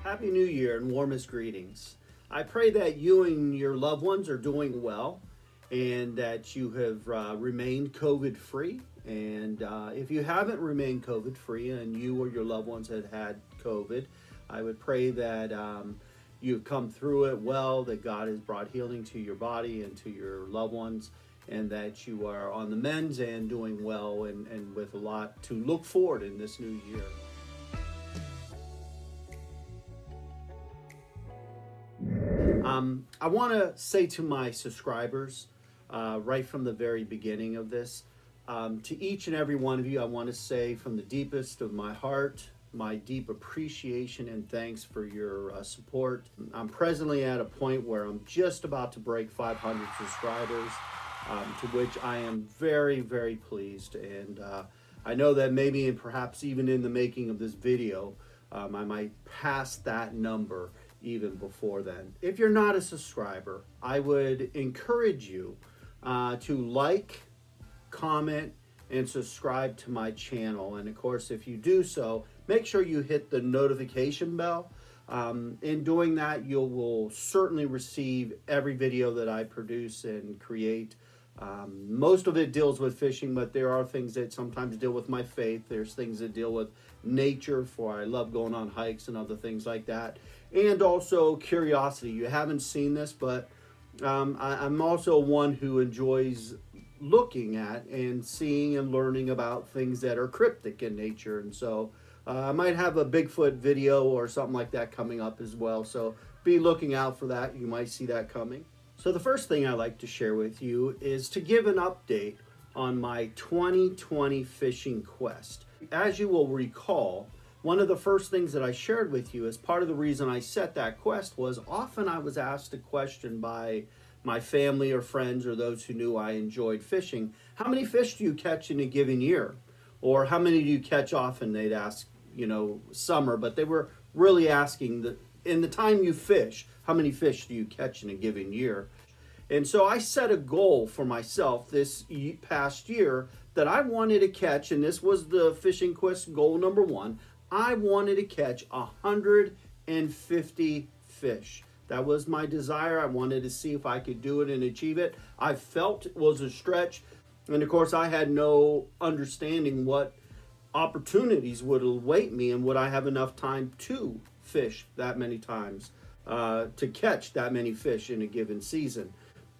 Happy New Year and warmest greetings. I pray that you and your loved ones are doing well and that you have remained COVID-free. And if you haven't remained COVID-free and you or your loved ones have had COVID, I would pray that you've come through it well, that God has brought healing to your body and to your loved ones, and that you are on the mend and doing well and with a lot to look forward in this new year. I want to say to my subscribers right from the very beginning of this, to each and every one of you, I want to say from the deepest of my heart, my deep appreciation and thanks for your support. I'm presently at a point where I'm just about to break 500 subscribers, to which I am very, very pleased. And I know that maybe and perhaps even in the making of this video, I might pass that number even before then. If you're not a subscriber, I would encourage you to like, comment, and subscribe to my channel. And of course, if you do so, make sure you hit the notification bell. In doing that, you will certainly receive every video that I produce and create. Most of it deals with fishing, but there are things that sometimes deal with my faith. There's things that deal with nature, for I love going on hikes and other things like that. And also curiosity. You haven't seen this, but I'm also one who enjoys looking at and seeing and learning about things that are cryptic in nature. And so I might have a Bigfoot video or something like that coming up as well. So be looking out for that. You might see that coming. So the first thing I like to share with you is to give an update on my 2020 fishing quest. As you will recall, one of the first things that I shared with you as part of the reason I set that quest was often I was asked a question by my family or friends or those who knew I enjoyed fishing. How many fish do you catch in a given year? Or how many do you catch often? They'd ask, summer, but they were really asking in the time you fish, how many fish do you catch in a given year? And so I set a goal for myself this past year that I wanted to catch, and this was the fishing quest goal number one. I wanted to catch 150 fish. That was my desire. I wanted to see if I could do it and achieve it. I felt it was a stretch. And of course, I had no understanding what opportunities would await me and would I have enough time to fish that many times, to catch that many fish in a given season.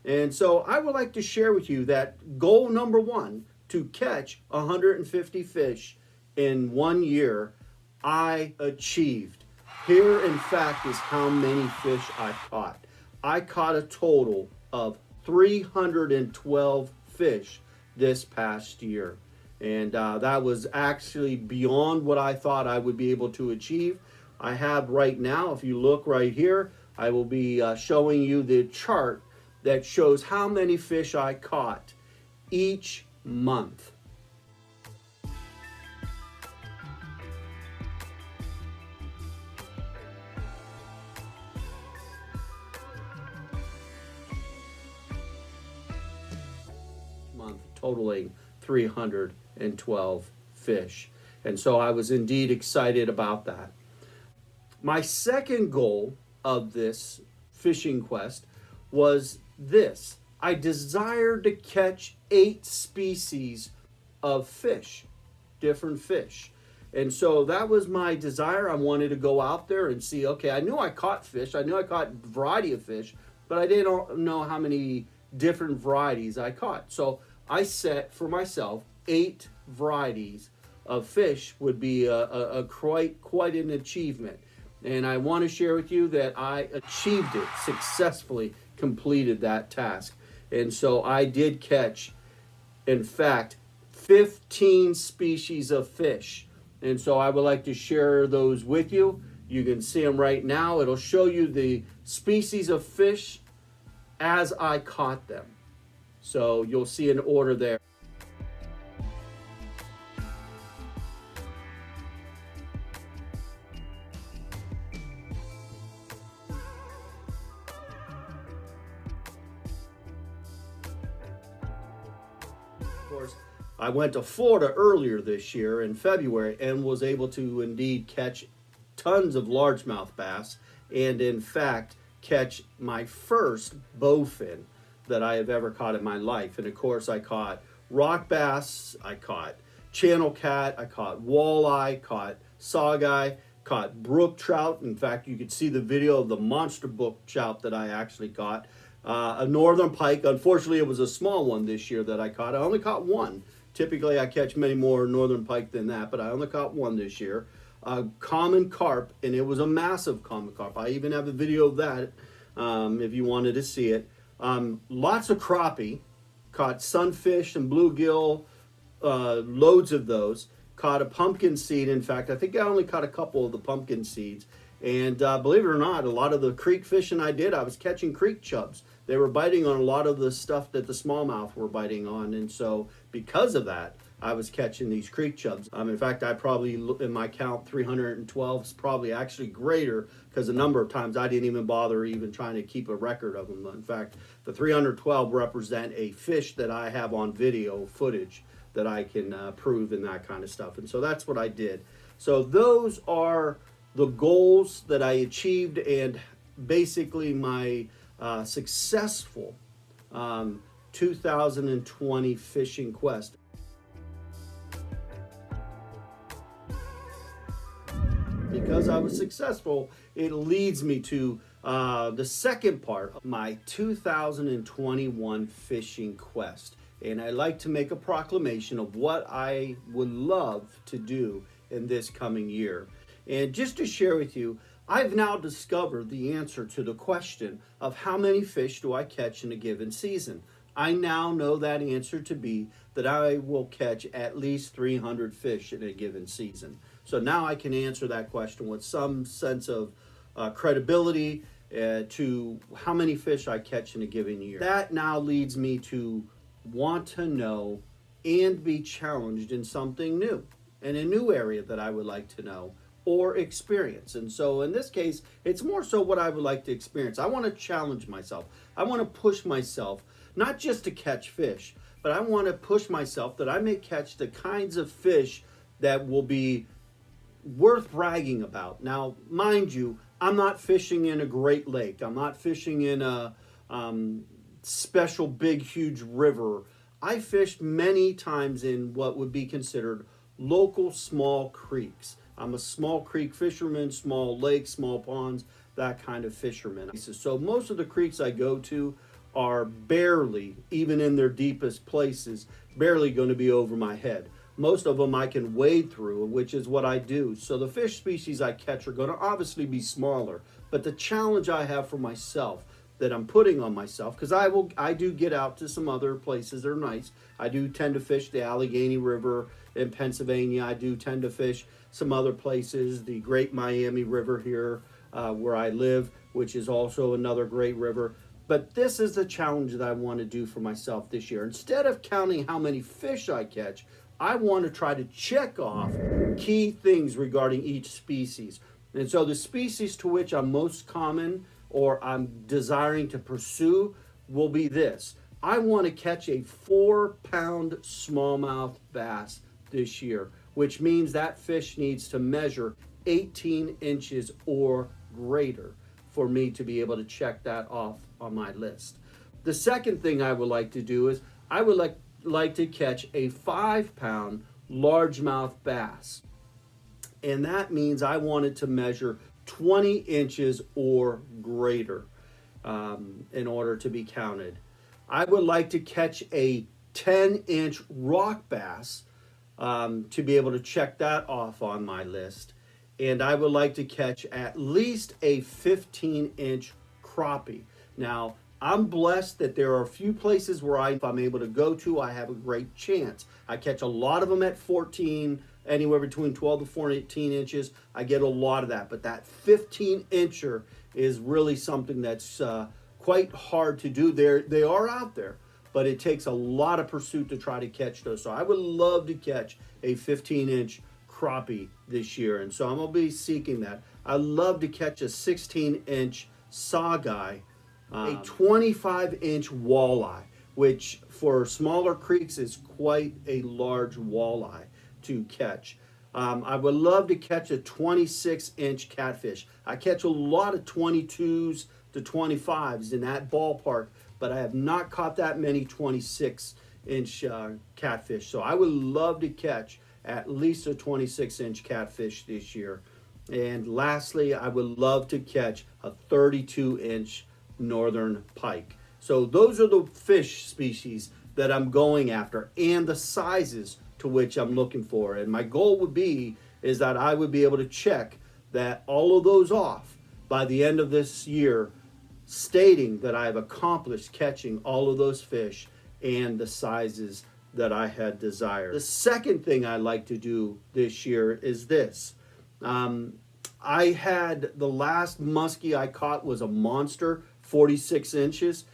And so I would like to share with you that goal number one, to catch 150 fish in 1 year, I achieved. Here, in fact, is how many fish I caught. I caught a total of 312 fish this past year. And that was actually beyond what I thought I would be able to achieve. I have right now, if you look right here, I will be showing you the chart that shows how many fish I caught each month. Totaling 312 fish. And so I was indeed excited about that. My second goal of this fishing quest was this. I desired to catch 8 species of fish, different fish. And so that was my desire. I wanted to go out there and see, okay, I knew I caught fish. I knew I caught a variety of fish, but I didn't know how many different varieties I caught. So I set for myself 8 varieties of fish would be quite an achievement. And I want to share with you that I achieved it, successfully completed that task. And so I did catch, in fact, 15 species of fish. And so I would like to share those with you. You can see them right now. It'll show you the species of fish as I caught them. So you'll see an order there. Of course, I went to Florida earlier this year in February and was able to indeed catch tons of largemouth bass, and in fact catch my first bowfin that I have ever caught in my life. And of course I caught rock bass, I caught channel cat, I caught walleye, caught saugeye, caught brook trout. In fact, you could see the video of the monster brook trout that I actually caught. A northern pike. Unfortunately, it was a small one this year that I caught. I only caught one. Typically, I catch many more northern pike than that, but I only caught one this year. Common carp, and it was a massive common carp. I even have a video of that if you wanted to see it. Lots of crappie. Caught sunfish and bluegill, loads of those. Caught a pumpkin seed. In fact, I think I only caught a couple of the pumpkin seeds. And believe it or not, a lot of the creek fishing I did, I was catching creek chubs. They were biting on a lot of the stuff that the smallmouth were biting on. And so because of that, I was catching these creek chubs. In fact, I probably, in my count, 312 is probably actually greater, because a number of times I didn't even bother even trying to keep a record of them. In fact, the 312 represent a fish that I have on video footage that I can prove and that kind of stuff. And so that's what I did. So those are the goals that I achieved, and basically my successful 2020 fishing quest. Because I was successful, it leads me to the second part of my 2021 fishing quest. And I like to make a proclamation of what I would love to do in this coming year. And just to share with you, I've now discovered the answer to the question of how many fish do I catch in a given season. I now know that answer to be that I will catch at least 300 fish in a given season. So now I can answer that question with some sense of credibility to how many fish I catch in a given year. That now leads me to want to know and be challenged in something new, in a new area that I would like to know or experience. And so in this case, it's more so what I would like to experience. I want to challenge myself. I want to push myself, not just to catch fish, but I want to push myself that I may catch the kinds of fish that will be worth bragging about. Now, mind you, I'm not fishing in a Great Lake. I'm not fishing in a special big, huge river. I fished many times in what would be considered local small creeks. I'm a small creek fisherman, small lakes, small ponds, that kind of fisherman. So most of the creeks I go to are barely, even in their deepest places, barely going to be over my head. Most of them I can wade through, which is what I do. So the fish species I catch are going to obviously be smaller. But the challenge I have for myself, that I'm putting on myself, because I do get out to some other places that are nice. I do tend to fish the Allegheny River in Pennsylvania. I do tend to fish some other places, the Great Miami River here where I live, which is also another great river. But this is the challenge that I want to do for myself this year. Instead of counting how many fish I catch, I want to try to check off key things regarding each species. And so the species to which I'm most common or I'm desiring to pursue will be this. I want to catch a 4-pound smallmouth bass this year, which means that fish needs to measure 18 inches or greater for me to be able to check that off on my list. The second thing I would like to do is I would like to catch a 5-pound largemouth bass. And that means I want it to measure 20 inches or greater in order to be counted. I would like to catch a 10-inch rock bass to be able to check that off on my list. And I would like to catch at least a 15-inch crappie. Now, I'm blessed that there are a few places where if I'm able to go to, I have a great chance. I catch a lot of them at 14, anywhere between 12 to 14 inches. I get a lot of that, but that 15-incher is really something that's quite hard to do. They are out there, but it takes a lot of pursuit to try to catch those. So I would love to catch a 15-inch crappie this year, and so I'm going to be seeking that. I'd love to catch a 16-inch Saugeye, a 25-inch walleye, which for smaller creeks is quite a large walleye to catch. I would love to catch a 26-inch catfish. I catch a lot of 22s to 25s in that ballpark, but I have not caught that many 26-inch catfish. So I would love to catch at least a 26-inch catfish this year. And lastly, I would love to catch a 32-inch northern pike. So those are the fish species that I'm going after and the sizes to which I'm looking for. And my goal would be is that I would be able to check that all of those off by the end of this year, stating that I have accomplished catching all of those fish and the sizes that I had desired. The second thing I like to do this year is this. I had the last muskie I caught was a monster, 46 inches.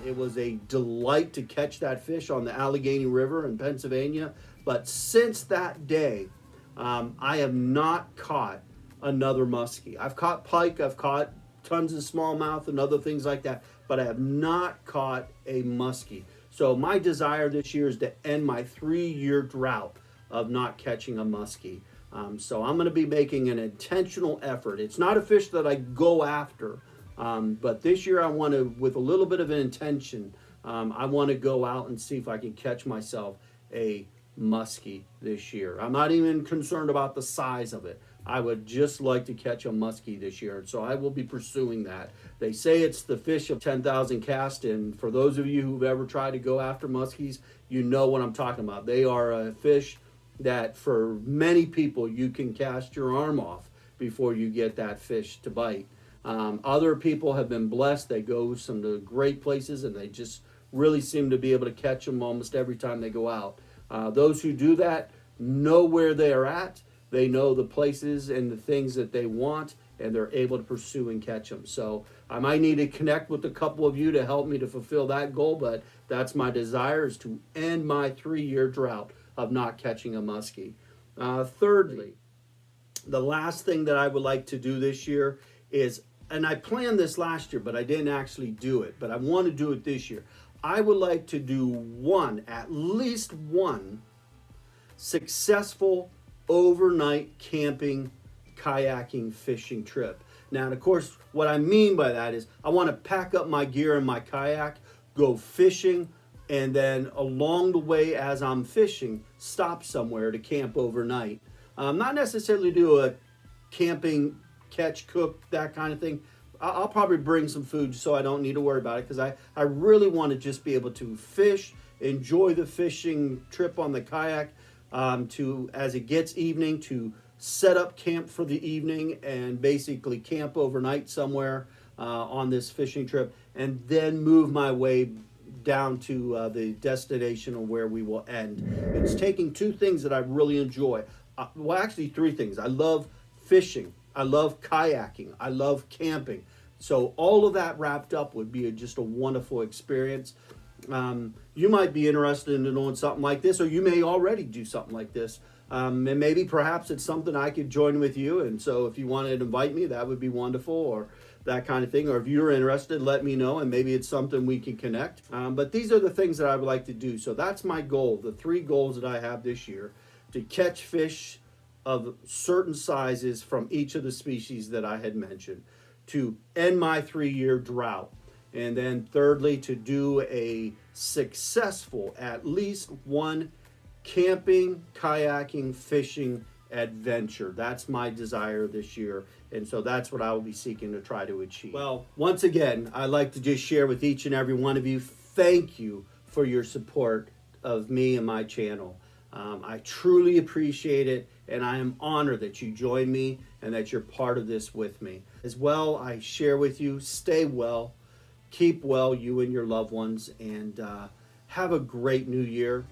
It was a delight to catch that fish on the Allegheny River in Pennsylvania. But since that day, I have not caught another muskie. I've caught pike, I've caught tons of smallmouth and other things like that, but I have not caught a muskie. So my desire this year is to end my 3-year drought of not catching a muskie. So I'm going to be making an intentional effort. It's not a fish that I go after, but this year I want to, with a little bit of an intention, I want to go out and see if I can catch myself a muskie this year. I'm not even concerned about the size of it. I would just like to catch a muskie this year, so I will be pursuing that. They say it's the fish of 10,000 casts, and for those of you who've ever tried to go after muskies, you know what I'm talking about. They are a fish that for many people you can cast your arm off before you get that fish to bite. Other people have been blessed. They go some to great places and they just really seem to be able to catch them almost every time they go out. Those who do that know where they are at. They know the places and the things that they want, and they're able to pursue and catch them. So I might need to connect with a couple of you to help me to fulfill that goal, but that's my desire, is to end my 3-year drought of not catching a muskie. Thirdly, the last thing that I would like to do this year is, and I planned this last year, but I didn't actually do it, but I want to do it this year. I would like to do at least one successful overnight camping, kayaking, fishing trip. Now, of course, what I mean by that is I want to pack up my gear and my kayak, go fishing, and then along the way as I'm fishing, stop somewhere to camp overnight. Not necessarily do a camping, catch, cook, that kind of thing. I'll probably bring some food so I don't need to worry about it, because I really want to just be able to fish, enjoy the fishing trip on the kayak, to, as it gets evening, to set up camp for the evening and basically camp overnight somewhere on this fishing trip, and then move my way down to the destination where we will end. It's taking two things that I really enjoy. Well, actually 3 things. I love fishing, I love kayaking, I love camping. So all of that wrapped up would be just a wonderful experience. You might be interested in doing something like this, or you may already do something like this. And maybe perhaps it's something I could join with you. And so if you wanted to invite me, that would be wonderful, or that kind of thing. Or if you're interested, let me know, and maybe it's something we can connect. But these are the things that I would like to do. So that's my goal, the 3 goals that I have this year: to catch fish of certain sizes from each of the species that I had mentioned, to end my 3-year drought, and then thirdly, to do a successful, at least one camping, kayaking, fishing adventure. That's my desire this year, and so that's what I will be seeking to try to achieve. Well, once again, I'd like to just share with each and every one of you, thank you for your support of me and my channel. I truly appreciate it, and I am honored that you join me and that you're part of this with me. As well, I share with you, stay well, keep well, you and your loved ones, and have a great new year.